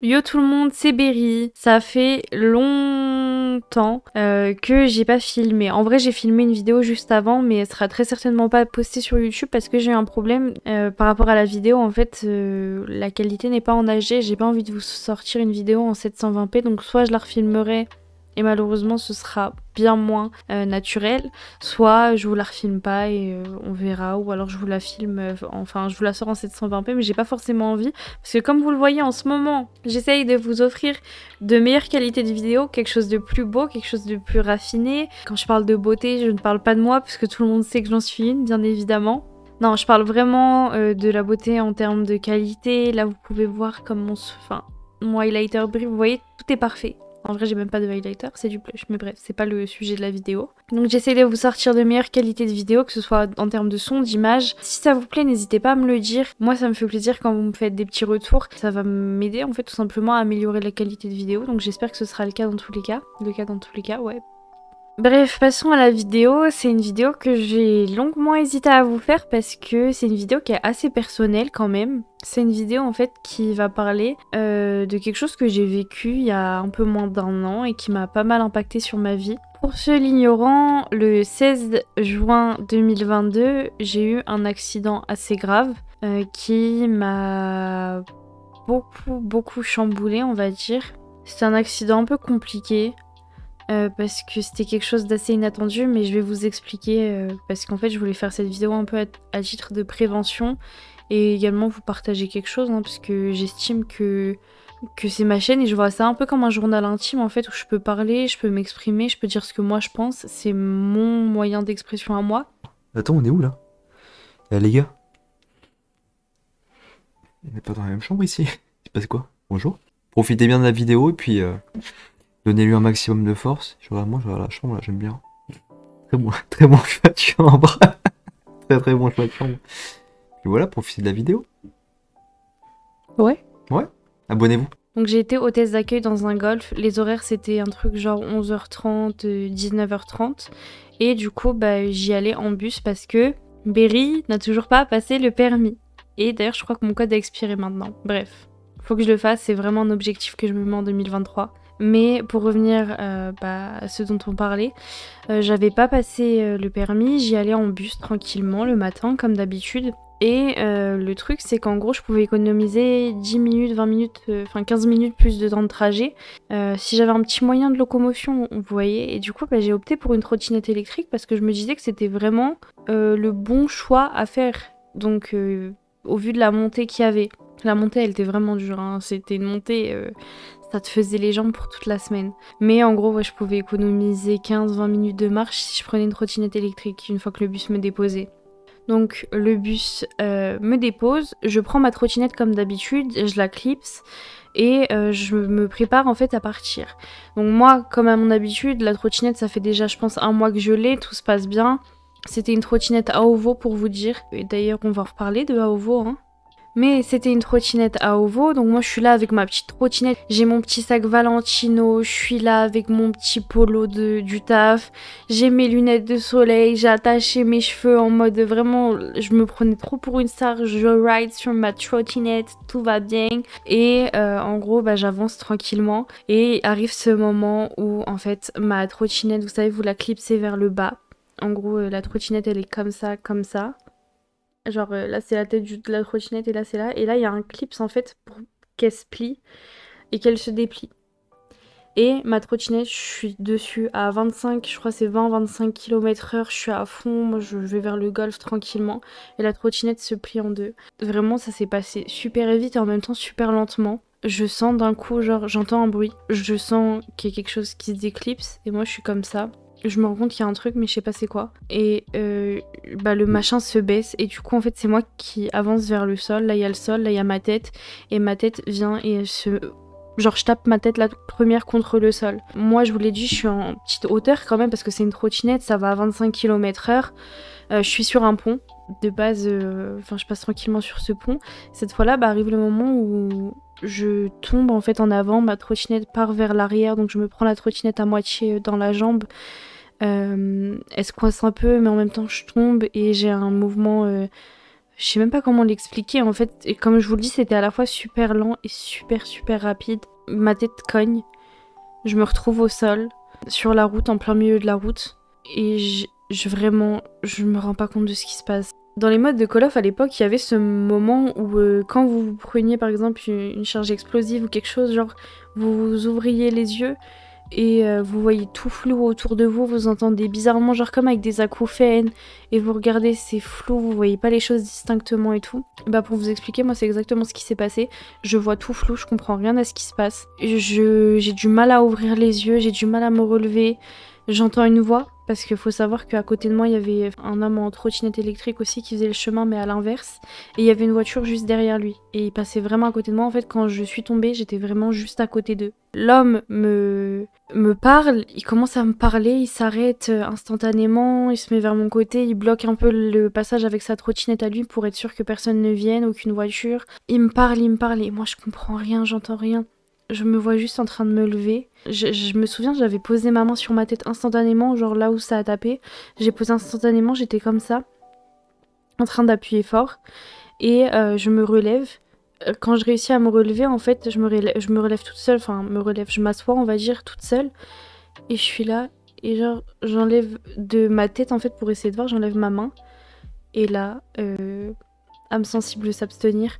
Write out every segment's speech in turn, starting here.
Yo tout le monde, c'est Berry. Ça fait longtemps que j'ai pas filmé. En vrai, j'ai filmé une vidéo juste avant, mais elle sera très certainement pas postée sur YouTube parce que j'ai eu un problème par rapport à la vidéo. En fait, la qualité n'est pas en HD. J'ai pas envie de vous sortir une vidéo en 720p, donc soit je la refilmerai et malheureusement ce sera bien moins naturel, soit je vous la refilme pas et on verra, ou alors je vous la filme, enfin je vous la sors en 720p, mais j'ai pas forcément envie, parce que comme vous le voyez en ce moment, j'essaye de vous offrir de meilleure qualité de vidéo, quelque chose de plus beau, quelque chose de plus raffiné. Quand je parle de beauté, je ne parle pas de moi, parce que tout le monde sait que j'en suis une, bien évidemment. Non, je parle vraiment de la beauté en termes de qualité. Là, vous pouvez voir comme mon highlighter brille, vous voyez, tout est parfait. En vrai, j'ai même pas de highlighter, c'est du blush, mais bref, c'est pas le sujet de la vidéo. Donc j'essaie de vous sortir de meilleure qualité de vidéo, que ce soit en termes de son, d'image. Si ça vous plaît, n'hésitez pas à me le dire. Moi, ça me fait plaisir quand vous me faites des petits retours. Ça va m'aider, en fait, tout simplement à améliorer la qualité de vidéo. Donc j'espère que ce sera le cas dans tous les cas. Le cas dans tous les cas, ouais. Bref, passons à la vidéo. C'est une vidéo que j'ai longuement hésité à vous faire parce que c'est une vidéo qui est assez personnelle quand même. C'est une vidéo en fait qui va parler de quelque chose que j'ai vécu il y a un peu moins d'un an et qui m'a pas mal impacté sur ma vie. Pour ceux l'ignorant, le 16 juin 2022, j'ai eu un accident assez grave qui m'a beaucoup chamboulé, on va dire. C'est un accident un peu compliqué. Parce que c'était quelque chose d'assez inattendu, mais je vais vous expliquer parce qu'en fait je voulais faire cette vidéo un peu à titre de prévention et également vous partager quelque chose parce que j'estime que c'est ma chaîne et je vois ça un peu comme un journal intime en fait où je peux parler, je peux m'exprimer, je peux dire ce que moi je pense, c'est mon moyen d'expression à moi. Attends, on est où là? Les gars, on n'est pas dans la même chambre ici. Il se passe quoi? Bonjour. Profitez bien de la vidéo et puis donnez-lui un maximum de force. Je regarde moi, je regarde la chambre là, j'aime bien. Très bon choix de chambre. Très bon choix de chambre. Et voilà, profitez de la vidéo. Ouais. Ouais. Abonnez-vous. Donc j'ai été hôtesse d'accueil dans un golf. Les horaires c'était un truc genre 11h30, 19h30. Et du coup j'y allais en bus parce que Berry n'a toujours pas passé le permis. Et d'ailleurs je crois que mon code a expiré maintenant. Bref, faut que je le fasse, c'est vraiment un objectif que je me mets en 2023. Mais pour revenir à ce dont on parlait, j'avais pas passé le permis, j'y allais en bus tranquillement le matin comme d'habitude. Et le truc c'est qu'en gros je pouvais économiser 10 minutes, 20 minutes, 15 minutes plus de temps de trajet si j'avais un petit moyen de locomotion, vous voyez. Et du coup j'ai opté pour une trottinette électrique parce que je me disais que c'était vraiment le bon choix à faire. Donc au vu de la montée qu'il y avait. La montée elle était vraiment dure, c'était une montée, ça te faisait les jambes pour toute la semaine. Mais en gros je pouvais économiser 15-20 minutes de marche si je prenais une trottinette électrique une fois que le bus me déposait. Donc le bus me dépose, je prends ma trottinette comme d'habitude, je la clipse et je me prépare en fait à partir. Donc moi, comme à mon habitude, la trottinette ça fait déjà je pense un mois que je l'ai, tout se passe bien. C'était une trottinette AOVO pour vous dire, et d'ailleurs on va en reparler de AOVO Mais c'était une trottinette à OVO, donc moi je suis là avec ma petite trottinette, j'ai mon petit sac Valentino, je suis là avec mon petit polo du taf, j'ai mes lunettes de soleil, j'ai attaché mes cheveux en mode vraiment, je me prenais trop pour une star, je ride sur ma trottinette, tout va bien. Et en gros j'avance tranquillement et arrive ce moment où en fait ma trottinette, vous savez, vous la clipsez vers le bas. En gros la trottinette elle est comme ça, comme ça. Genre là c'est la tête de la trottinette et là c'est là. Et là il y a un clips en fait pour qu'elle se plie et qu'elle se déplie. Et ma trottinette, je suis dessus à 25, je crois c'est 20-25 km/h, je suis à fond, moi je vais vers le golf tranquillement. Et la trottinette se plie en deux. Vraiment ça s'est passé super vite et en même temps super lentement. Je sens d'un coup, genre j'entends un bruit, je sens qu'il y a quelque chose qui se déclipse et moi je suis comme ça. Je me rends compte qu'il y a un truc mais je sais pas c'est quoi. Et le machin se baisse et du coup en fait c'est moi qui avance vers le sol. Là il y a le sol, là il y a ma tête et ma tête vient et elle se... Genre je tape ma tête la première contre le sol. Moi je vous l'ai dit, je suis en petite hauteur quand même parce que c'est une trottinette, ça va à 25 km/h. Je suis sur un pont. De base, je passe tranquillement sur ce pont. Cette fois-là, arrive le moment où je tombe en fait en avant, ma trottinette part vers l'arrière, donc je me prends la trottinette à moitié dans la jambe. Elle se coince un peu, mais en même temps je tombe et j'ai un mouvement Je sais même pas comment l'expliquer en fait. Et comme je vous le dis, c'était à la fois super lent et super rapide. Ma tête cogne. Je me retrouve au sol, sur la route, en plein milieu de la route. Et vraiment, je me rends pas compte de ce qui se passe. Dans les modes de Call of à l'époque, il y avait ce moment où quand vous preniez par exemple une charge explosive ou quelque chose, genre vous ouvriez les yeux et vous voyez tout flou autour de vous, vous entendez bizarrement, genre comme avec des acouphènes, et vous regardez, c'est flou, vous voyez pas les choses distinctement et tout. Bah pour vous expliquer, moi c'est exactement ce qui s'est passé. Je vois tout flou, je comprends rien à ce qui se passe. J'ai du mal à ouvrir les yeux, j'ai du mal à me relever. J'entends une voix, parce qu'il faut savoir qu'à côté de moi, il y avait un homme en trottinette électrique aussi qui faisait le chemin, mais à l'inverse. Et il y avait une voiture juste derrière lui. Et il passait vraiment à côté de moi. En fait, quand je suis tombée, j'étais vraiment juste à côté d'eux. L'homme me parle, il commence à me parler, il s'arrête instantanément, il se met vers mon côté, il bloque un peu le passage avec sa trottinette à lui pour être sûr que personne ne vienne, aucune voiture. Il me parle, et moi je comprends rien, j'entends rien. Je me vois juste en train de me lever. Je me souviens, j'avais posé ma main sur ma tête instantanément, genre là où ça a tapé. J'ai posé instantanément, j'étais comme ça, en train d'appuyer fort. Et je me relève. Quand je réussis à me relever, en fait, je me relève toute seule. Enfin, je m'assois, on va dire, toute seule. Et je suis là, et genre, j'enlève de ma tête, en fait, pour essayer de voir, j'enlève ma main. Et là, âme sensible s'abstenir.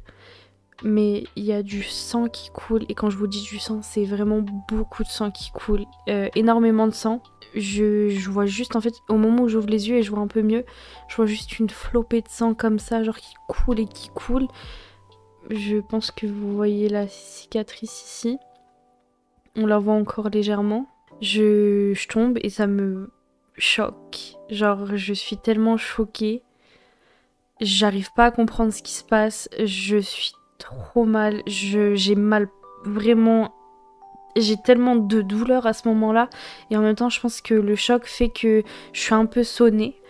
Mais il y a du sang qui coule, et quand je vous dis du sang, c'est vraiment beaucoup de sang qui coule, énormément de sang. Je vois juste, en fait, au moment où j'ouvre les yeux et je vois un peu mieux, je vois juste une flopée de sang comme ça, genre qui coule et qui coule. Je pense que vous voyez la cicatrice ici. On la voit encore légèrement. Je tombe et ça me choque. Genre, je suis tellement choquée. J'arrive pas à comprendre ce qui se passe. Je suis trop mal, j'ai mal vraiment, j'ai tellement de douleur à ce moment-là, et en même temps je pense que le choc fait que je suis un peu sonnée.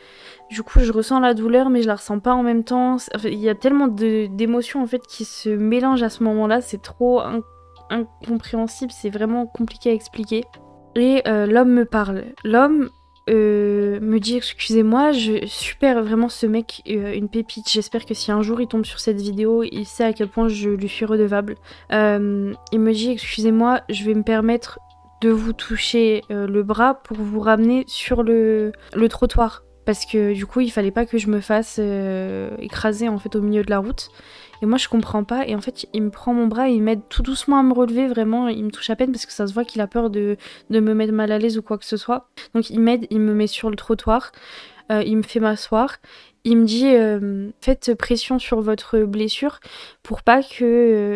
Du coup je ressens la douleur mais je la ressens pas en même temps. Enfin, il y a tellement d'émotions en fait qui se mélangent à ce moment-là, c'est trop incompréhensible, c'est vraiment compliqué à expliquer. Et l'homme me parle. L'homme me dit excusez-moi, super vraiment ce mec, une pépite. J'espère que si un jour il tombe sur cette vidéo, il sait à quel point je lui suis redevable. Il me dit excusez-moi, je vais me permettre de vous toucher le bras pour vous ramener sur le trottoir. Parce que du coup il fallait pas que je me fasse écraser en fait au milieu de la route. Et moi je comprends pas, et en fait il me prend mon bras et il m'aide tout doucement à me relever, vraiment il me touche à peine parce que ça se voit qu'il a peur de me mettre mal à l'aise ou quoi que ce soit. Donc il m'aide, il me met sur le trottoir, il me fait m'asseoir, il me dit faites pression sur votre blessure pour pas qu'il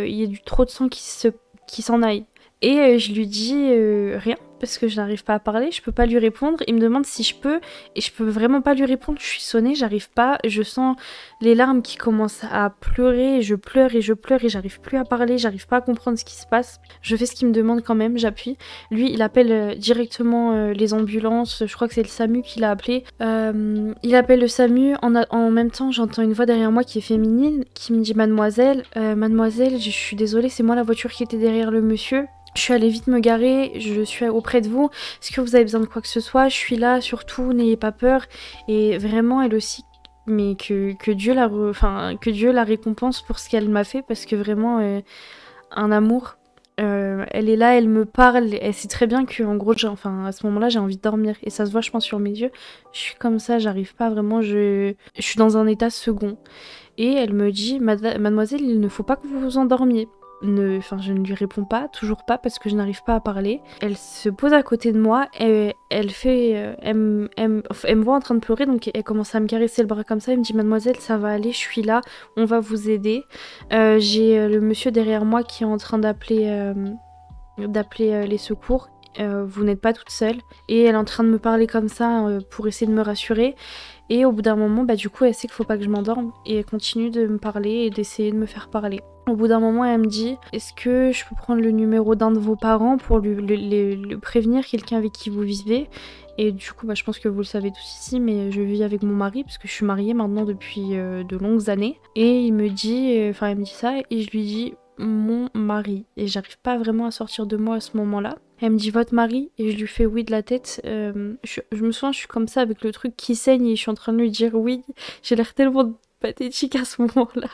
y ait trop de sang qui s'en aille. Et je lui dis rien, parce que je n'arrive pas à parler, je peux pas lui répondre. Il me demande si je peux, et je peux vraiment pas lui répondre, je suis sonnée, j'arrive pas, je sens les larmes qui commencent à pleurer, et je pleure, et j'arrive plus à parler, j'arrive pas à comprendre ce qui se passe. Je fais ce qu'il me demande quand même, j'appuie. Lui, il appelle directement les ambulances, je crois que c'est le SAMU qu'il a appelé. Il appelle le SAMU, en même temps j'entends une voix derrière moi qui est féminine, qui me dit mademoiselle, je suis désolée, c'est moi la voiture qui était derrière le monsieur. Je suis allée vite me garer, je suis auprès de vous. Est-ce que vous avez besoin de quoi que ce soit? Je suis là, surtout, n'ayez pas peur. Et vraiment, elle aussi, mais que Dieu la récompense pour ce qu'elle m'a fait, parce que vraiment, un amour. Elle est là, elle me parle, elle sait très bien que en gros, à ce moment-là, j'ai envie de dormir. Et ça se voit, je pense, sur mes yeux. Je suis comme ça, j'arrive pas vraiment, je suis dans un état second. Et elle me dit, mademoiselle, il ne faut pas que vous vous endormiez. Je ne lui réponds pas, toujours pas, parce que je n'arrive pas à parler. Elle se pose à côté de moi, et elle me voit en train de pleurer, donc elle commence à me caresser le bras comme ça. Elle me dit mademoiselle, ça va aller, je suis là, on va vous aider. J'ai le monsieur derrière moi qui est en train d'appeler les secours. Vous n'êtes pas toute seule. Et elle est en train de me parler comme ça pour essayer de me rassurer. Et au bout d'un moment, du coup, elle sait qu'il faut pas que je m'endorme. Et elle continue de me parler et d'essayer de me faire parler. Au bout d'un moment, elle me dit est-ce que je peux prendre le numéro d'un de vos parents pour le prévenir, quelqu'un avec qui vous vivez? Et du coup, je pense que vous le savez tous ici, mais je vis avec mon mari, parce que je suis mariée maintenant depuis de longues années. Et elle me dit ça, et je lui dis mon mari. Et j'arrive pas vraiment à sortir de moi à ce moment-là. Elle me dit votre mari, et je lui fais oui de la tête. Je me souviens, je suis comme ça avec le truc qui saigne, et je suis en train de lui dire oui. J'ai l'air tellement pathétique à ce moment-là.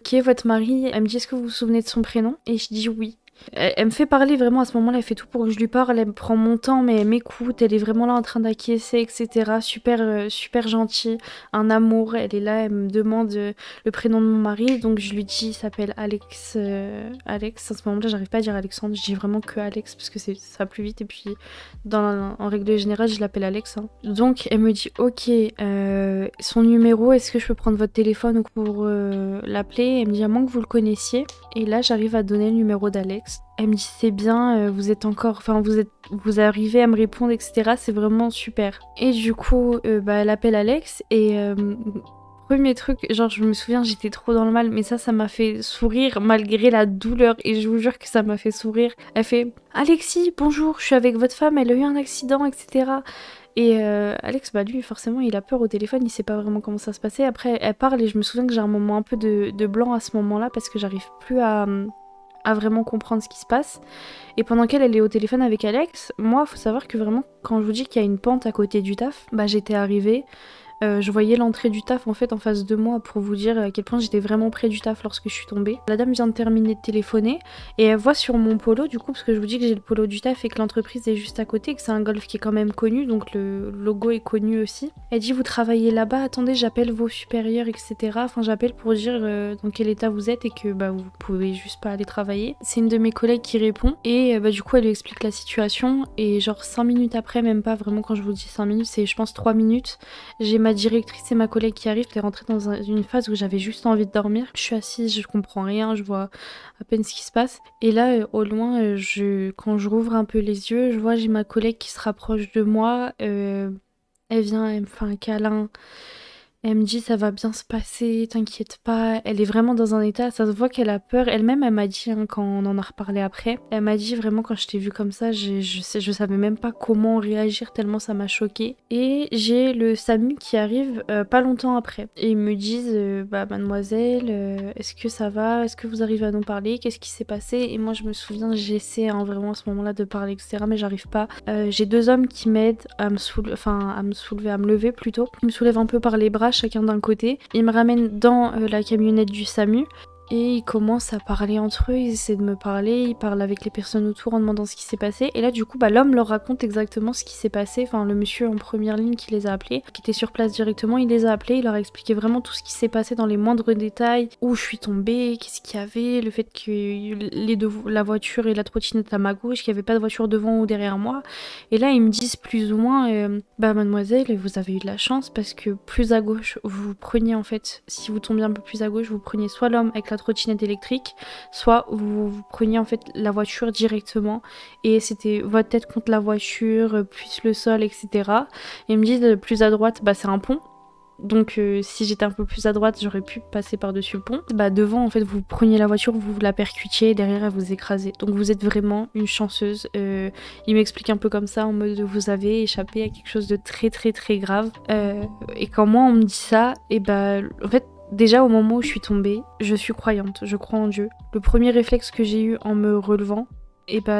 Qui est votre mari? Elle me dit est-ce que vous vous souvenez de son prénom? Et je dis oui. Elle me fait parler vraiment à ce moment-là, elle fait tout pour que je lui parle, elle me prend mon temps mais elle m'écoute, elle est vraiment là en train d'acquiescer, etc. Super gentille, un amour, elle est là, elle me demande le prénom de mon mari, donc je lui dis il s'appelle Alex. Alex, à ce moment-là j'arrive pas à dire Alexandre, je dis vraiment que Alex parce que ça va plus vite et puis en règle générale je l'appelle Alex. Hein. Donc elle me dit ok, son numéro, est-ce que je peux prendre votre téléphone pour l'appeler? Elle me dit à moins que vous le connaissiez. Et là j'arrive à donner le numéro d'Alex. Elle me dit c'est bien, vous êtes encore, enfin vous arrivez à me répondre, etc. C'est vraiment super. Et du coup, elle appelle Alex et premier truc, genre je me souviens j'étais trop dans le mal, mais ça m'a fait sourire malgré la douleur et je vous jure que ça m'a fait sourire. Elle fait Alexis, bonjour, je suis avec votre femme, elle a eu un accident, etc. Et Alex, lui, forcément, il a peur au téléphone, il sait pas vraiment comment ça se passait. Après, elle parle et je me souviens que j'ai un moment un peu de blanc à ce moment-là parce que j'arrive plus à vraiment comprendre ce qui se passe. Et pendant qu'elle est au téléphone avec Alex, moi, faut savoir que vraiment, quand je vous dis qu'il y a une pente à côté du taf, j'étais arrivée. Je voyais l'entrée du taf en fait en face de moi pour vous dire à quel point j'étais vraiment près du taf lorsque je suis tombée. La dame vient de terminer de téléphoner et elle voit sur mon polo du coup parce que je vous dis que j'ai le polo du taf et que l'entreprise est juste à côté et que c'est un golf qui est quand même connu donc le logo est connu aussi. Elle dit vous travaillez là-bas, attendez j'appelle vos supérieurs etc. Enfin j'appelle pour dire dans quel état vous êtes et que vous pouvez juste pas aller travailler. C'est une de mes collègues qui répond et du coup elle lui explique la situation et genre 5 minutes après, même pas vraiment quand je vous dis 5 minutes, c'est je pense 3 minutes, j'ai ma directrice et ma collègue qui arrivent, t'es rentrée dans une phase où j'avais juste envie de dormir. Je suis assise, je comprends rien, je vois à peine ce qui se passe. Et là, au loin, quand je rouvre un peu les yeux, je vois j'ai ma collègue qui se rapproche de moi. Elle vient, elle me fait un câlin. Elle me dit ça va bien se passer, t'inquiète pas. Elle est vraiment dans un état, ça se voit qu'elle a peur. Elle-même, elle m'a dit, quand on en a reparlé après, elle m'a dit vraiment quand je t'ai vue comme ça, je savais même pas comment réagir tellement ça m'a choquée. Et j'ai le SAMU qui arrive pas longtemps après. Et ils me disent, mademoiselle, est-ce que ça va? Est-ce que vous arrivez à nous parler? Qu'est-ce qui s'est passé? Et moi je me souviens, j'essaie vraiment à ce moment-là de parler, etc. Mais j'arrive pas. J'ai 2 hommes qui m'aident à me lever plutôt. Ils me soulèvent un peu par les bras, chacun d'un côté. Ils me ramènent dans la camionnette du SAMU et ils commencent à parler entre eux, ils essaient de me parler, ils parlent avec les personnes autour en demandant ce qui s'est passé. Et là du coup l'homme leur raconte exactement ce qui s'est passé, enfin le monsieur en première ligne qui les a appelés, qui était sur place directement, il les a appelés, il leur a expliqué vraiment tout ce qui s'est passé dans les moindres détails, où je suis tombée, qu'est-ce qu'il y avait, le fait que la voiture et la trottinette à ma gauche, qu'il n'y avait pas de voiture devant ou derrière moi. Et là ils me disent plus ou moins mademoiselle, vous avez eu de la chance parce que plus à gauche vous preniez en fait, si vous tombiez un peu plus à gauche, vous preniez soit l'homme avec la trottinette électrique, soit vous preniez en fait la voiture directement et c'était votre tête contre la voiture, plus le sol, etc. Et ils me disent plus à droite, c'est un pont. Donc si j'étais un peu plus à droite, j'aurais pu passer par-dessus le pont. Devant, en fait, vous preniez la voiture, vous la percutiez, derrière, elle vous écrasait. Donc vous êtes vraiment une chanceuse. Il m'explique un peu comme ça, en mode vous avez échappé à quelque chose de très très très grave. Et quand moi on me dit ça, en fait, déjà au moment où je suis tombée, je suis croyante, je crois en Dieu. Le premier réflexe que j'ai eu en me relevant,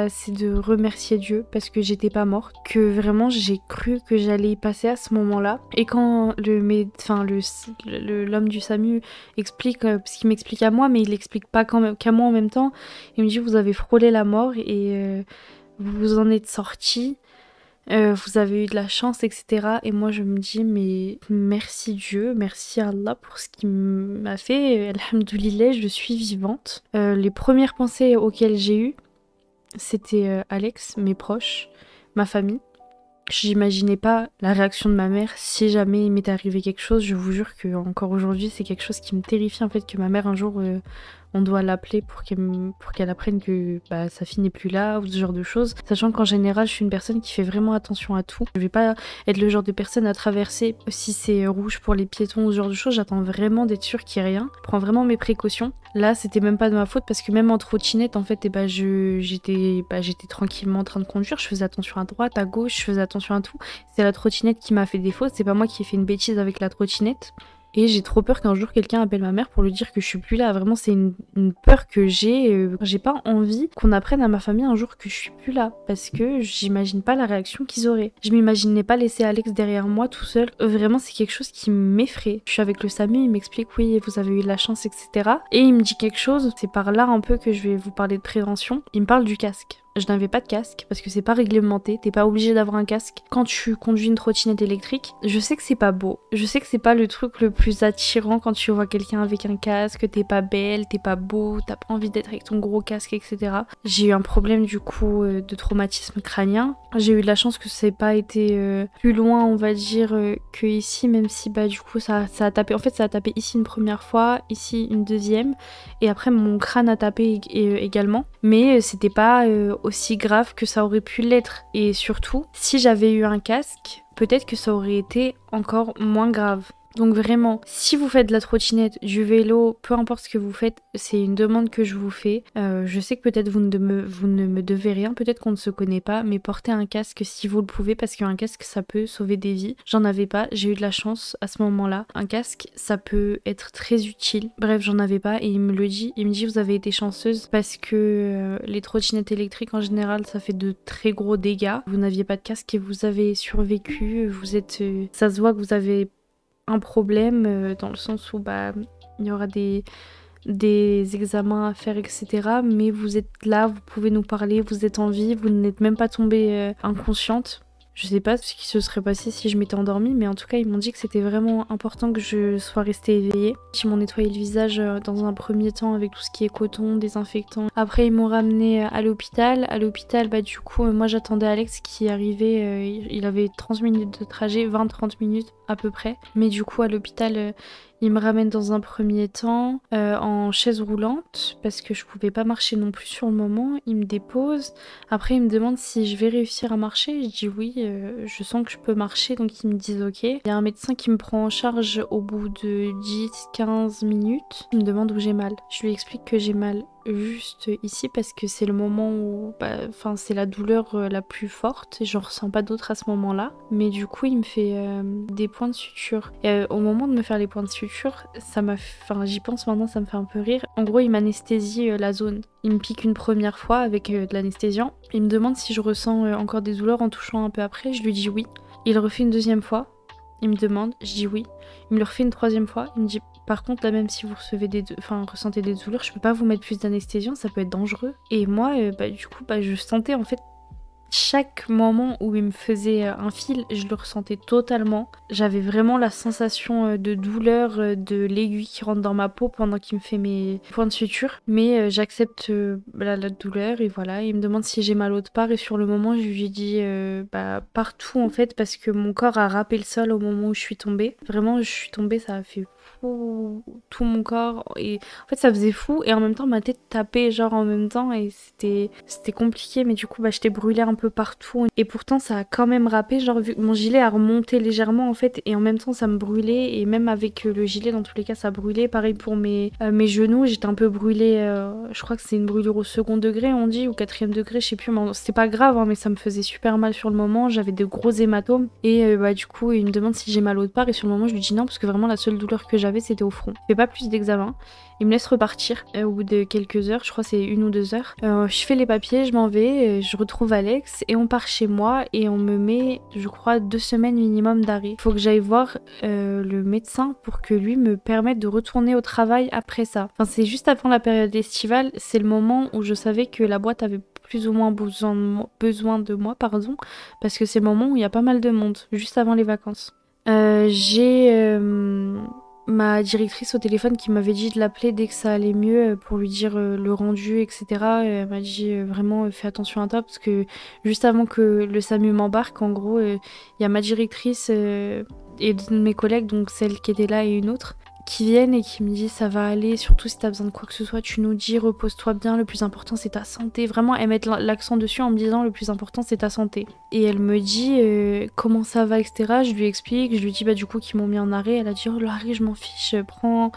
c'est de remercier Dieu parce que j'étais pas morte, que vraiment j'ai cru que j'allais y passer à ce moment-là. Et quand l'homme du SAMU explique, parce qu'il m'explique à moi, mais il explique pas qu'à moi en même temps, il me dit vous avez frôlé la mort et vous en êtes sorti. Vous avez eu de la chance, etc. Et moi je me dis mais merci Dieu, merci Allah pour ce qu'il m'a fait. Alhamdoulilah, je suis vivante. Les premières pensées auxquelles j'ai eues, c'était Alex, mes proches, ma famille. J'imaginais pas la réaction de ma mère si jamais il m'était arrivé quelque chose. Je vous jure que encore aujourd'hui c'est quelque chose qui me terrifie en fait, que ma mère un jour on doit l'appeler pour qu'elle apprenne que sa fille n'est plus là ou ce genre de choses. Sachant qu'en général je suis une personne qui fait vraiment attention à tout. Je vais pas être le genre de personne à traverser si c'est rouge pour les piétons ou ce genre de choses. J'attends vraiment d'être sûre qu'il n'y ait rien. Je prends vraiment mes précautions. Là c'était même pas de ma faute parce que même en trottinette en fait j'étais tranquillement en train de conduire. Je faisais attention à droite, à gauche, je faisais attention à tout. C'est la trottinette qui m'a fait défaut. C'est pas moi qui ai fait une bêtise avec la trottinette. Et j'ai trop peur qu'un jour quelqu'un appelle ma mère pour lui dire que je suis plus là. Vraiment, c'est une peur que j'ai. J'ai pas envie qu'on apprenne à ma famille un jour que je suis plus là. Parce que j'imagine pas la réaction qu'ils auraient. Je m'imaginais pas laisser Alex derrière moi tout seul. Vraiment, c'est quelque chose qui m'effraie. Je suis avec le SAMU, il m'explique oui, vous avez eu de la chance, etc. Et il me dit quelque chose, c'est par là un peu que je vais vous parler de prévention. Il me parle du casque. Je n'avais pas de casque parce que c'est pas réglementé, t'es pas obligé d'avoir un casque quand tu conduis une trottinette électrique. Je sais que c'est pas beau, je sais que c'est pas le truc le plus attirant quand tu vois quelqu'un avec un casque, t'es pas belle, t'es pas beau, t'as pas envie d'être avec ton gros casque, etc. J'ai eu un problème du coup de traumatisme crânien. J'ai eu de la chance que ça n'ait pas été plus loin, on va dire, que ici, même si bah du coup ça a tapé. En fait, ça a tapé ici une première fois, ici une deuxième, et après mon crâne a tapé également. Mais c'était pas aussi grave que ça aurait pu l'être. Et surtout, si j'avais eu un casque, peut-être que ça aurait été encore moins grave. Donc vraiment, si vous faites de la trottinette, du vélo, peu importe ce que vous faites, c'est une demande que je vous fais. Je sais que peut-être vous ne me devez rien, peut-être qu'on ne se connaît pas, mais portez un casque si vous le pouvez, parce qu'un casque, ça peut sauver des vies. J'en avais pas, j'ai eu de la chance à ce moment-là. Un casque, ça peut être très utile. Bref, j'en avais pas et il me le dit. Il me dit, vous avez été chanceuse parce que les trottinettes électriques, en général, ça fait de très gros dégâts. Vous n'aviez pas de casque et vous avez survécu. Vous êtes... ça se voit que vous avez un problème dans le sens où bah il y aura des examens à faire, etc. Mais vous êtes là, vous pouvez nous parler, vous êtes en vie, vous n'êtes même pas tombée inconsciente. Je sais pas ce qui se serait passé si je m'étais endormie, mais en tout cas ils m'ont dit que c'était vraiment important que je sois restée éveillée. Ils m'ont nettoyé le visage dans un premier temps avec tout ce qui est coton, désinfectant. Après ils m'ont ramenée à l'hôpital. À l'hôpital, bah du coup moi j'attendais Alex qui arrivait, il avait 30 minutes de trajet, 20-30 minutes à peu près. Mais du coup à l'hôpital... il me ramène dans un premier temps en chaise roulante parce que je pouvais pas marcher non plus sur le moment. Il me dépose. Après, il me demande si je vais réussir à marcher. Je dis oui, je sens que je peux marcher. Donc, ils me disent ok. Il y a un médecin qui me prend en charge au bout de 10-15 minutes. Il me demande où j'ai mal. Je lui explique que j'ai mal juste ici parce que c'est le moment où c'est la douleur la plus forte et j'en ressens pas d'autres à ce moment-là. Mais du coup, il me fait des points de suture. Et au moment de me faire les points de suture, j'y pense maintenant, ça me fait un peu rire. En gros, il m'anesthésie la zone. Il me pique une première fois avec de l'anesthésiant. Il me demande si je ressens encore des douleurs en touchant un peu après. Je lui dis oui. Il refait une deuxième fois. Il me demande, je dis oui. Il me le refait une troisième fois. Il me dit par contre là, même si vous ressentez des douleurs, je peux pas vous mettre plus d'anesthésiant, ça peut être dangereux. Et moi, du coup, je sentais en fait chaque moment où il me faisait un fil, je le ressentais totalement. J'avais vraiment la sensation de douleur, de l'aiguille qui rentre dans ma peau pendant qu'il me fait mes points de suture. Mais j'accepte la douleur et voilà. Il me demande si j'ai mal autre part et sur le moment, je lui dis partout en fait parce que mon corps a râpé le sol au moment où je suis tombée. Vraiment, je suis tombée, ça a fait tout mon corps et en fait ça faisait fou et en même temps ma tête tapait genre en même temps et c'était compliqué mais du coup j'étais brûlée un peu partout et pourtant ça a quand même râpé genre vu que mon gilet a remonté légèrement en fait et en même temps ça me brûlait et même avec le gilet dans tous les cas ça brûlait. Pareil pour mes genoux, j'étais un peu brûlée, je crois que c'est une brûlure au second degré on dit ou 4e degré, je sais plus, mais c'était pas grave hein, mais ça me faisait super mal sur le moment, j'avais de gros hématomes et du coup il me demande si j'ai mal autre part et sur le moment je lui dis non parce que vraiment la seule douleur que j'avais c'était au front. Je fais pas plus d'examen. Il me laisse repartir au bout de quelques heures, je crois c'est 1 ou 2 heures. Je fais les papiers, je m'en vais, je retrouve Alex et on part chez moi et on me met, je crois, 2 semaines minimum d'arrêt. Il faut que j'aille voir le médecin pour que lui me permette de retourner au travail après ça. Enfin c'est juste avant la période estivale, c'est le moment où je savais que la boîte avait plus ou moins besoin de moi, parce que c'est le moment où il y a pas mal de monde, juste avant les vacances. J'ai ma directrice au téléphone qui m'avait dit de l'appeler dès que ça allait mieux pour lui dire le rendu, etc. Elle m'a dit vraiment fais attention à toi parce que juste avant que le SAMU m'embarque, en gros, il y a ma directrice et deux de mes collègues, donc celle qui était là et une autre, qui viennent et qui me disent ça va aller, surtout si t'as besoin de quoi que ce soit, tu nous dis, repose-toi bien, le plus important c'est ta santé. Vraiment, elles mettent l'accent dessus en me disant le plus important c'est ta santé. Et elle me dit comment ça va, etc. Je lui explique, je lui dis du coup qu'ils m'ont mis en arrêt. Elle a dit oh l'arrêt je m'en fiche, prends...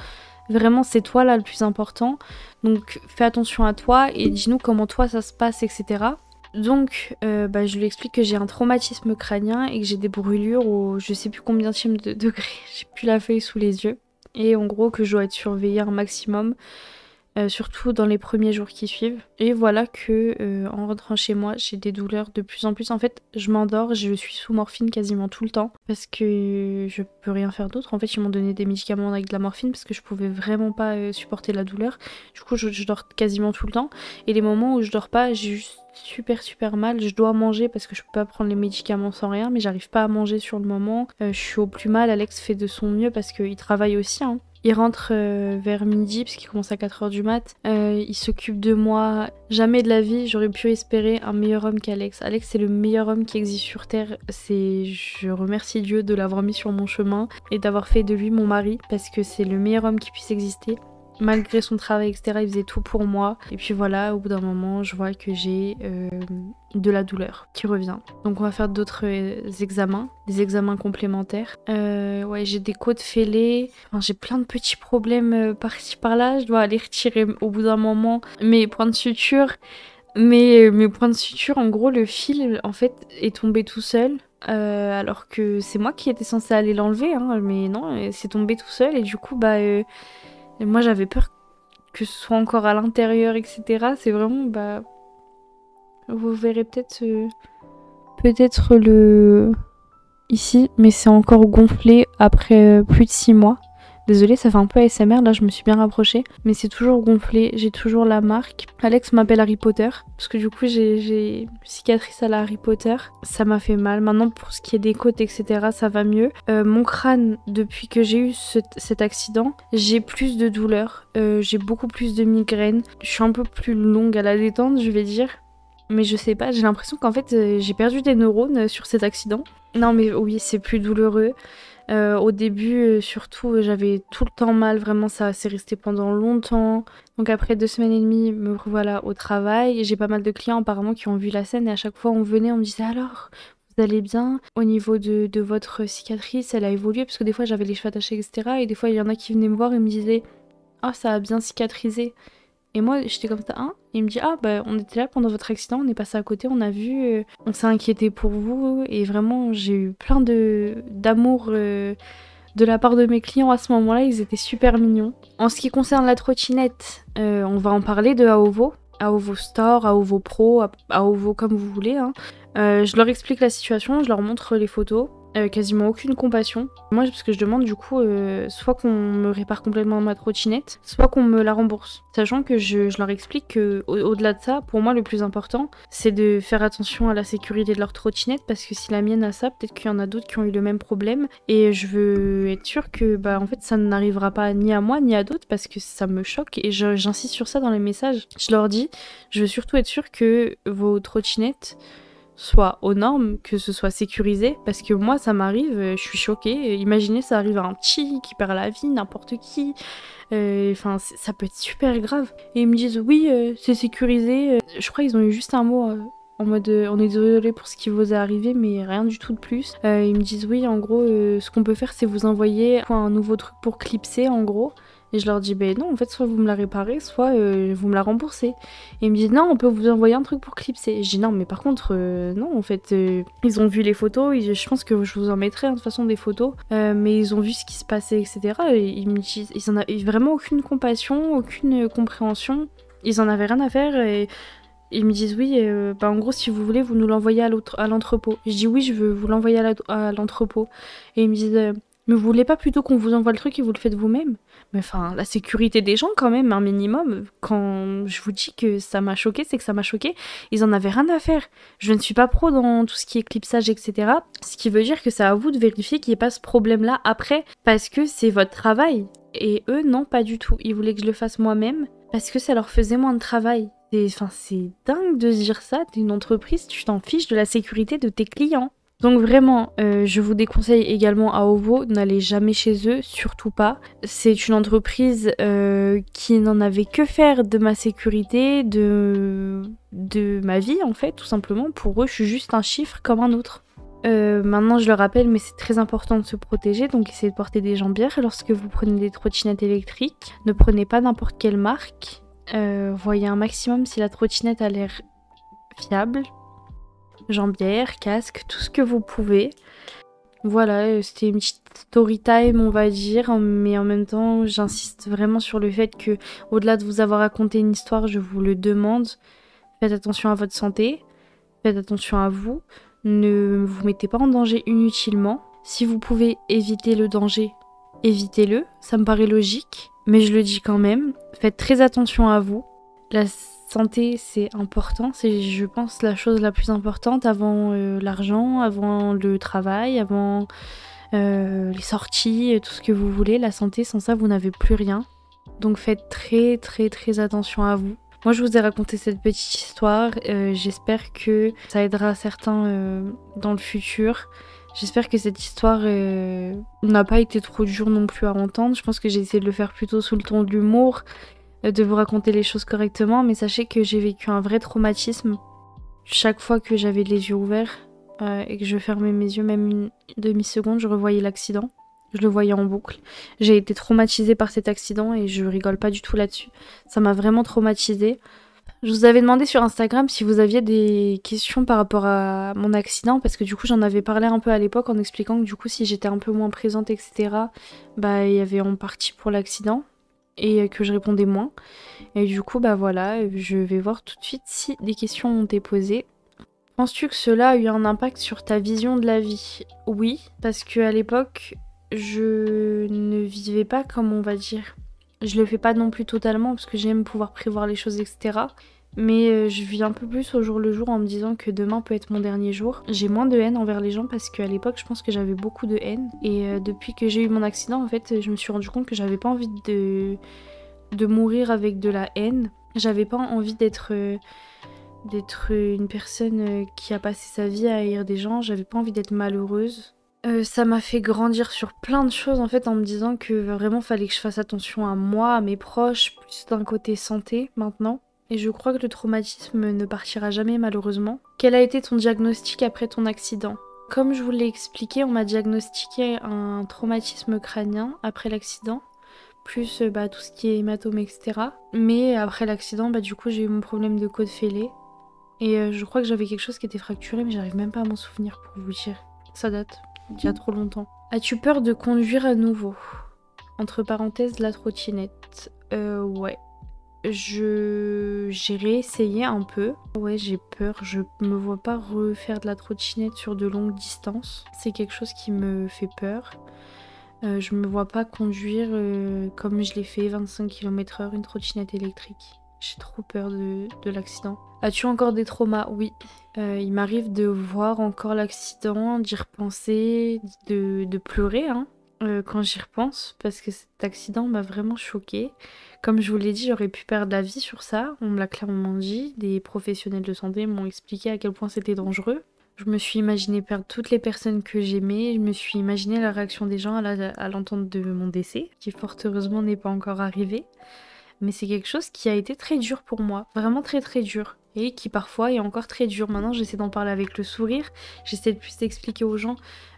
Vraiment c'est toi là le plus important. Donc fais attention à toi et dis-nous comment toi ça se passe, etc. Donc je lui explique que j'ai un traumatisme crânien et que j'ai des brûlures au je sais plus combien de degrés, j'ai plus la feuille sous les yeux. et en gros que je dois être surveillée un maximum. Surtout dans les premiers jours qui suivent. Et voilà que en rentrant chez moi, j'ai des douleurs de plus en plus. En fait, je m'endors, je suis sous morphine quasiment tout le temps parce que je peux rien faire d'autre. En fait, ils m'ont donné des médicaments avec de la morphine parce que je pouvais vraiment pas supporter la douleur. Du coup, je dors quasiment tout le temps. Et les moments où je dors pas, j'ai juste super mal. Je dois manger parce que je peux pas prendre les médicaments sans rien, mais j'arrive pas à manger sur le moment. Je suis au plus mal. Alex fait de son mieux parce qu'il travaille aussi, hein. Il rentre vers midi parce qu'il commence à 4h du mat. Il s'occupe de moi. Jamais de la vie j'aurais pu espérer un meilleur homme qu'Alex. Alex c'est le meilleur homme qui existe sur Terre. Je remercie Dieu de l'avoir mis sur mon chemin et d'avoir fait de lui mon mari parce que c'est le meilleur homme qui puisse exister. Malgré son travail, etc., il faisait tout pour moi. Et puis voilà, au bout d'un moment, je vois que j'ai de la douleur qui revient. Donc on va faire d'autres examens, des examens complémentaires. Ouais, j'ai des côtes fêlées. Enfin, j'ai plein de petits problèmes par-ci par-là. Je dois aller retirer au bout d'un moment mes points de suture. Mes points de suture, en gros, le fil, en fait, est tombé tout seul. Alors que c'est moi qui étais censée aller l'enlever, hein, mais non, c'est tombé tout seul. Et du coup, et moi j'avais peur que ce soit encore à l'intérieur, etc. C'est vraiment, vous verrez peut-être le ici, mais c'est encore gonflé après plus de 6 mois. Désolée, ça fait un peu ASMR, là je me suis bien rapprochée, mais c'est toujours gonflé, j'ai toujours la marque. Alex m'appelle Harry Potter, parce que du coup j'ai une cicatrice à la Harry Potter. Ça m'a fait mal, maintenant pour ce qui est des côtes, etc., ça va mieux. Mon crâne, depuis que j'ai eu cet accident, j'ai plus de douleurs, j'ai beaucoup plus de migraines. Je suis un peu plus longue à la détente, je vais dire. Mais je sais pas, j'ai l'impression qu'en fait j'ai perdu des neurones sur cet accident. Non mais oui, c'est plus douloureux. Au début, surtout, j'avais tout le temps mal, vraiment, ça s'est resté pendant longtemps. Donc après 2 semaines et demie, me revoilà au travail. J'ai pas mal de clients apparemment qui ont vu la scène et à chaque fois on venait, on me disait alors, vous allez bien? Au niveau de votre cicatrice, elle a évolué parce que des fois j'avais les cheveux attachés, etc. Et des fois il y en a qui venaient me voir et me disaient, ah, ça a bien cicatrisé. Et moi, j'étais comme ça, hein? Et il me dit, ah, on était là pendant votre accident, on est passé à côté, on a vu, on s'est inquiété pour vous. Et vraiment, j'ai eu plein d'amour de la part de mes clients à ce moment-là, ils étaient super mignons. En ce qui concerne la trottinette, on va en parler de Aovo. Aovo Store, Aovo Pro, Aovo comme vous voulez, hein. Je leur explique la situation, je leur montre les photos. Quasiment aucune compassion. Moi, parce que je demande du coup, soit qu'on me répare complètement ma trottinette, soit qu'on me la rembourse. Sachant que je leur explique que au-delà de ça, pour moi, le plus important, c'est de faire attention à la sécurité de leur trottinette, parce que si la mienne a ça, peut-être qu'il y en a d'autres qui ont eu le même problème. Et je veux être sûre que, en fait, ça n'arrivera pas ni à moi ni à d'autres, parce que ça me choque. Et j'insiste sur ça dans les messages. Je leur dis, je veux surtout être sûre que vos trottinettes soit aux normes, que ce soit sécurisé, parce que moi ça m'arrive, je suis choquée, imaginez ça arrive à un petit qui perd la vie, n'importe qui, enfin ça peut être super grave. Et ils me disent oui c'est sécurisé, je crois qu'ils ont eu juste un mot en mode on est désolé pour ce qui vous est arrivé mais rien du tout de plus. Ils me disent oui en gros ce qu'on peut faire c'est vous envoyer un nouveau truc pour clipser en gros. Et je leur dis, non, en fait, soit vous me la réparez, soit vous me la remboursez. Et ils me disent, non, on peut vous envoyer un truc pour clipser. Je dis, non, mais par contre, non, en fait, ils ont vu les photos, je pense que je vous en mettrai, hein, de toute façon, des photos, mais ils ont vu ce qui se passait, etc. Et ils me disent, ils en avaient vraiment aucune compassion, aucune compréhension. Ils en avaient rien à faire et ils me disent, oui, en gros, si vous voulez, vous nous l'envoyez à l'entrepôt. Je dis, oui, je veux vous l'envoyer à l'entrepôt. Et ils me disent, mais vous voulez pas plutôt qu'on vous envoie le truc et vous le faites vous-même? Mais enfin, la sécurité des gens quand même, un minimum. Quand je vous dis que ça m'a choqué, c'est que ça m'a choqué. Ils en avaient rien à faire. Je ne suis pas pro dans tout ce qui est clipsage, etc. Ce qui veut dire que c'est à vous de vérifier qu'il n'y ait pas ce problème-là après, parce que c'est votre travail. Et eux, non, pas du tout. Ils voulaient que je le fasse moi-même, parce que ça leur faisait moins de travail. C'est dingue de se dire ça. T'es une entreprise, tu t'en fiches de la sécurité de tes clients. Donc vraiment, je vous déconseille également Aovo, n'allez jamais chez eux, surtout pas. C'est une entreprise qui n'en avait que faire de ma sécurité, de ma vie en fait, tout simplement. Pour eux, je suis juste un chiffre comme un autre. Maintenant, je le rappelle, mais c'est très important de se protéger, donc essayez de porter des jambières lorsque vous prenez des trottinettes électriques. Ne prenez pas n'importe quelle marque. Voyez un maximum si la trottinette a l'air fiable. Jambières, casque, tout ce que vous pouvez. Voilà, c'était une petite story time, on va dire, mais en même temps, j'insiste vraiment sur le fait que, au-delà de vous avoir raconté une histoire, je vous le demande, faites attention à votre santé, faites attention à vous, ne vous mettez pas en danger inutilement. Si vous pouvez éviter le danger, évitez-le, ça me paraît logique, mais je le dis quand même, faites très attention à vous. La santé, c'est important, c'est, je pense, la chose la plus importante avant l'argent, avant le travail, avant les sorties, tout ce que vous voulez. La santé, sans ça, vous n'avez plus rien. Donc faites très très très attention à vous. Moi, je vous ai raconté cette petite histoire. J'espère que ça aidera certains dans le futur. J'espère que cette histoire n'a pas été trop dure non plus à entendre. Je pense que j'ai essayé de le faire plutôt sous le ton de l'humour, de vous raconter les choses correctement. Mais sachez que j'ai vécu un vrai traumatisme. Chaque fois que j'avais les yeux ouverts et que je fermais mes yeux, même une demi-seconde, je revoyais l'accident. Je le voyais en boucle. J'ai été traumatisée par cet accident et je rigole pas du tout là-dessus. Ça m'a vraiment traumatisée. Je vous avais demandé sur Instagram si vous aviez des questions par rapport à mon accident, parce que du coup j'en avais parlé un peu à l'époque en expliquant que du coup si j'étais un peu moins présente, etc., bah il y avait en partie pour l'accident et que je répondais moins. Et du coup bah voilà, je vais voir tout de suite si des questions ont été posées. Penses-tu que cela a eu un impact sur ta vision de la vie? Oui, parce que à l'époque je ne vivais pas comme on va dire. Je le fais pas non plus totalement parce que j'aime pouvoir prévoir les choses, etc. Mais je vis un peu plus au jour le jour en me disant que demain peut être mon dernier jour. J'ai moins de haine envers les gens parce qu'à l'époque, je pense que j'avais beaucoup de haine. Et depuis que j'ai eu mon accident, en fait, je me suis rendu compte que j'avais pas envie de mourir avec de la haine. J'avais pas envie d'être une personne qui a passé sa vie à haïr des gens. J'avais pas envie d'être malheureuse. Ça m'a fait grandir sur plein de choses en fait en me disant que vraiment fallait que je fasse attention à moi, à mes proches, plus d'un côté santé maintenant. Et je crois que le traumatisme ne partira jamais malheureusement. Quel a été ton diagnostic après ton accident? Comme je vous l'ai expliqué, on m'a diagnostiqué un traumatisme crânien après l'accident, plus tout ce qui est hématome, etc. Mais après l'accident, du coup j'ai eu mon problème de côte fêlée. Et je crois que j'avais quelque chose qui était fracturé, mais j'arrive même pas à m'en souvenir pour vous dire. Ça date d'il y a trop longtemps. As-tu peur de conduire à nouveau? Entre parenthèses, la trottinette. Ouais. J'ai réessayé un peu. Ouais, j'ai peur. Je me vois pas refaire de la trottinette sur de longues distances. C'est quelque chose qui me fait peur. Je me vois pas conduire comme je l'ai fait, 25 km/h, une trottinette électrique. J'ai trop peur de l'accident. As-tu encore des traumas? Oui. Il m'arrive de voir encore l'accident, d'y repenser, de pleurer quand j'y repense, parce que cet accident m'a vraiment choquée. Comme je vous l'ai dit, j'aurais pu perdre la vie sur ça, on me l'a clairement dit. Des professionnels de santé m'ont expliqué à quel point c'était dangereux. Je me suis imaginé perdre toutes les personnes que j'aimais, je me suis imaginé la réaction des gens à l'entente de mon décès, qui fort heureusement n'est pas encore arrivé. Mais c'est quelque chose qui a été très dur pour moi, vraiment très très dur. Et qui parfois est encore très dur. Maintenant j'essaie d'en parler avec le sourire, j'essaie de plus expliquer aux gens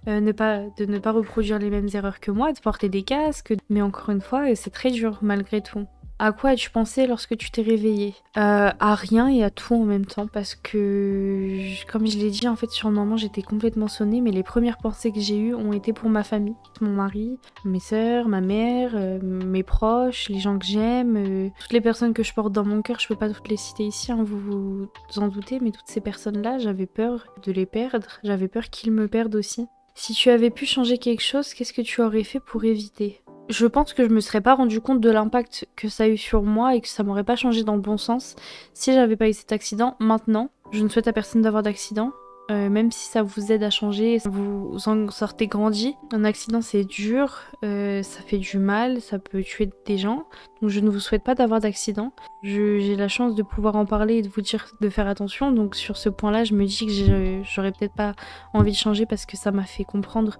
de ne pas reproduire les mêmes erreurs que moi, de porter des casques. Mais encore une fois, c'est très dur malgré tout. À quoi as-tu pensé lorsque tu t'es réveillée? À rien et à tout en même temps parce que, comme je l'ai dit, en fait sur le moment j'étais complètement sonnée, mais les premières pensées que j'ai eues ont été pour ma famille, mon mari, mes sœurs, ma mère, mes proches, les gens que j'aime, toutes les personnes que je porte dans mon cœur. Je peux pas toutes les citer ici, vous vous en doutez, mais toutes ces personnes-là, j'avais peur de les perdre, j'avais peur qu'ils me perdent aussi. Si tu avais pu changer quelque chose, qu'est-ce que tu aurais fait pour éviter? Je pense que je me serais pas rendu compte de l'impact que ça a eu sur moi et que ça m'aurait pas changé dans le bon sens si j'avais pas eu cet accident. Maintenant, je ne souhaite à personne d'avoir d'accident, même si ça vous aide à changer, vous en sortez grandi. Un accident c'est dur, ça fait du mal, ça peut tuer des gens, donc je ne vous souhaite pas d'avoir d'accident. J'ai la chance de pouvoir en parler et de vous dire de faire attention, donc sur ce point-là, je me dis que j'aurais peut-être pas envie de changer parce que ça m'a fait comprendre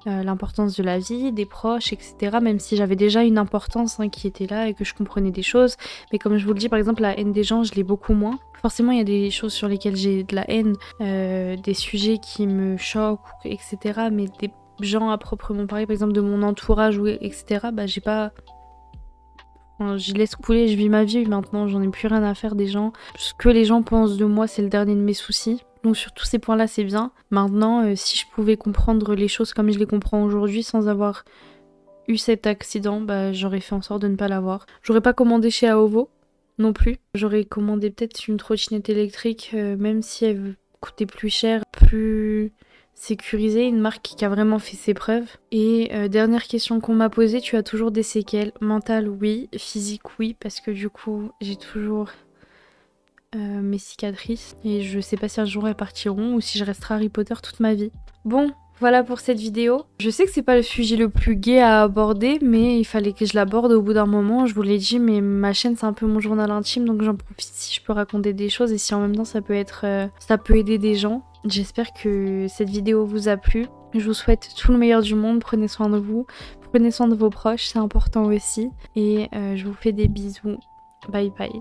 l'importance de la vie, des proches, etc. Même si j'avais déjà une importance qui était là et que je comprenais des choses. Mais comme je vous le dis, par exemple, la haine des gens, je l'ai beaucoup moins. Forcément, il y a des choses sur lesquelles j'ai de la haine, des sujets qui me choquent, etc. Mais des gens à proprement parler, par exemple, de mon entourage, etc., j'ai pas... Enfin, je laisse couler, je vis ma vie maintenant, j'en ai plus rien à faire des gens. Ce que les gens pensent de moi, c'est le dernier de mes soucis. Donc sur tous ces points-là, c'est bien. Maintenant, si je pouvais comprendre les choses comme je les comprends aujourd'hui sans avoir eu cet accident, bah, j'aurais fait en sorte de ne pas l'avoir. J'aurais pas commandé chez Aovo non plus. J'aurais commandé peut-être une trottinette électrique, même si elle coûtait plus cher, plus sécurisée, une marque qui a vraiment fait ses preuves. Et dernière question qu'on m'a posée, tu as toujours des séquelles? Mentales, oui. Physiques, oui, parce que du coup, j'ai toujours mes cicatrices. Et je sais pas si un jour elles partiront ou si je resterai Harry Potter toute ma vie. Bon, voilà pour cette vidéo. Je sais que c'est pas le sujet le plus gai à aborder, mais il fallait que je l'aborde au bout d'un moment. Je vous l'ai dit, mais ma chaîne c'est un peu mon journal intime, donc j'en profite si je peux raconter des choses et si en même temps ça peut aider des gens. J'espère que cette vidéo vous a plu. Je vous souhaite tout le meilleur du monde. Prenez soin de vous, prenez soin de vos proches, c'est important aussi. Et je vous fais des bisous. Bye bye.